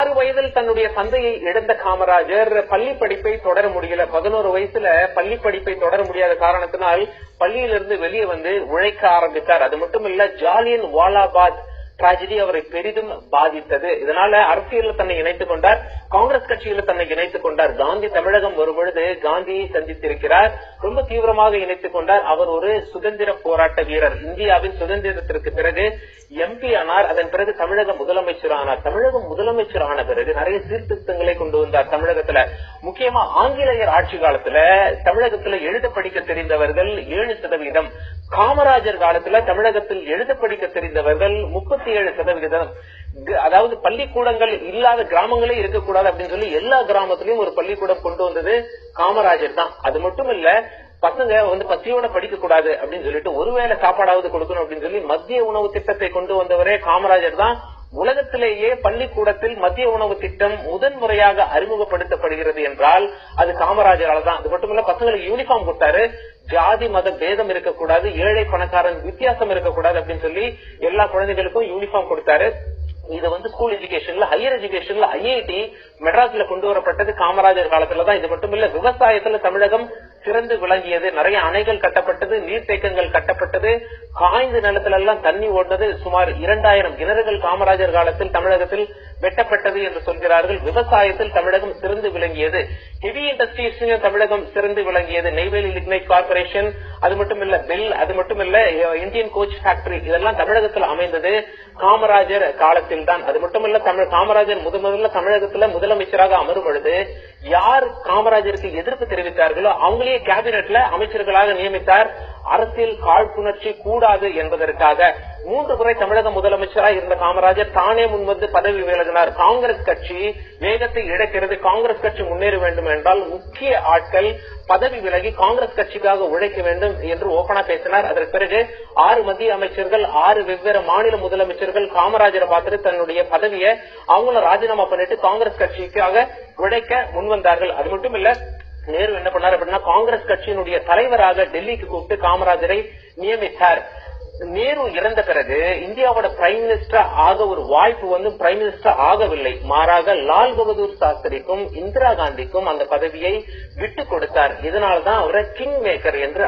6 வயதில் தன்னுடைய தந்தையை இழந்த காமராஜர் பள்ளி படிப்பை தொடர முடியல. 11 வயசுல பள்ளி படிப்பை தொடர முடியாத காரணத்தினால் பள்ளியிலிருந்து வெளியே வந்து உழைக்க ஆரம்பித்தார். அது மட்டும் இல்ல, ஜாலியன் வாலாபாக் டிராஜடி அவரை பெரிதும் பாதித்தது. இதனால அரசியலில் தன்னை இணைத்துக் கொண்டார், காங்கிரஸ் கட்சியில தன்னை இணைத்துக் கொண்டார். காந்தி தமிழகம் வரும்பொழுது காந்தியை சந்தித்திருக்கிறார், ரொம்ப தீவிரமாக இணைத்துக் கொண்டார். அவர் ஒரு சுதந்திர போராட்ட வீரர். இந்தியாவின் சுதந்திரத்திற்கு பிறகு MP ஆனார், அதன் பிறகு தமிழக முதலமைச்சர் ஆனார். தமிழகம் முதலமைச்சர் ஆன பிறகு நிறைய சீர்திருத்தங்களை கொண்டு வந்தார் தமிழகத்துல. முக்கியமா ஆங்கிலேயர் ஆட்சி காலத்துல தமிழகத்துல எழுத படிக்க தெரிந்தவர்கள் 7%. காமராஜர் காலத்துல தமிழகத்தில் எழுத படிக்க தெரிந்தவர்கள் 37%. அதாவது பள்ளிக்கூடங்கள் இல்லாத கிராமங்களே இருக்கக்கூடாது அப்படின்னு சொல்லி எல்லா கிராமத்திலயும் ஒரு பள்ளிக்கூடம் கொண்டு வந்தது காமராஜர் தான். அது மட்டும் இல்ல, பசங்க வந்து பசியோட படிக்க கூடாது அப்படின்னு சொல்லிட்டு ஒருவேளை சாப்பாடாவது கொடுக்கணும் அப்படின்னு சொல்லி மத்திய உணவு திட்டத்தை கொண்டு வந்தவரே காமராஜர் தான். உலகத்திலேயே பள்ளிக்கூடத்தில் மத்திய உணவு திட்டம் முதன்முறையாக அறிமுகப்படுத்தப்படுகிறது என்றால் அது காமராஜரால் தான். அது மட்டுமல்ல, பசங்களுக்கு யூனிஃபார்ம் கொடுத்தாரு. ஜாதி மத பேதம் இருக்கக்கூடாது, ஏழை பணக்காரன் வித்தியாசம் இருக்கக்கூடாது அப்படின்னு சொல்லி எல்லா குழந்தைகளுக்கும் யூனிஃபார்ம் கொடுத்தாரு. இது வந்து ஸ்கூல் எஜுகேஷன்ல, ஹையர் எஜுகேஷன்ல IIT மெட்ராஸ்ல கொண்டு வரப்பட்டது காமராஜர் காலத்துலதான். இது மட்டும் இல்ல, விவசாயத்துல தமிழகம் சிறந்து விளங்கியது. நிறைய அணைகள் கட்டப்பட்டது, நீர்த்தேக்கங்கள் கட்டப்பட்டது, காய்ந்த நிலத்துல எல்லாம் தண்ணி ஓடுனது. சுமார் 2000 கிணறுகள் காமராஜர் காலத்தில் தமிழகத்தில் வெட்டப்பட்டது என்று சொல்கிறார்கள். விவசாயத்தில் தமிழகம் சிறந்து விளங்கியது. ஹெவி இண்டஸ்ட்ரீஸ் தமிழகம் சிறந்து விளங்கியது. நெய்வேலி லிக்னைட் கார்பரேஷன், அது மட்டும் இல்ல பெல், அது மட்டும் இல்ல இந்தியன் கோச் ஃபேக்டரி, இதெல்லாம் தமிழகத்தில் அமைந்தது காமராஜர் காலத்தில் தான். அது மட்டும் இல்ல, காமராஜர் முதல்ல தமிழகத்துல முதலமைச்சராக அமரும் பொழுது யார் காமராஜருக்கு எதிர்ப்பு தெரிவித்தார்களோ அவங்களே கேபினெட்ல அமைச்சர்களாக நியமித்தார். அரசியல் காழ்ப்புணர்ச்சி கூடாது என்பதற்காக 3 முறை தமிழக முதலமைச்சராக இருந்த காமராஜர் தானே முன்வந்து பதவி விலகினார். காங்கிரஸ் கட்சி வேகத்தை இழக்கிறது, காங்கிரஸ் கட்சி முன்னேற வேண்டும் என்றால் முக்கிய ஆட்கள் பதவி விலகி காங்கிரஸ் கட்சிக்காக உழைக்க வேண்டும் என்று ஓபனா பேசினார். அதற்கு பிறகு 6 மத்திய அமைச்சர்கள், 6 வெவ்வேறு மாநில முதலமைச்சர்கள் காமராஜரை பார்த்துட்டு தன்னுடைய பதவியை அவங்களும் ராஜினாமா பண்ணிட்டு காங்கிரஸ் கட்சிக்காக உழைக்க முன்வந்தார்கள். அது மட்டும் இல்ல, நேரு என்ன பண்ணார் அப்படின்னா, காங்கிரஸ் கட்சியினுடைய தலைவராக டெல்லிக்கு கூப்பிட்டு காமராஜரை நியமித்தார். நேரு இறந்த பிறகு இந்தியாவோட பிரைம் மினிஸ்டர் ஆக ஒரு வாய்ப்பு வந்து பிரைம் மினிஸ்டர் ஆகவில்லை. மாறாக லால் பகதூர் சாஸ்திரிக்கும் இந்திரா காந்திக்கும் அந்த பதவியை விட்டு கொடுத்தார். இதனால்தான் அவரை கிங் மேக்கர் என்று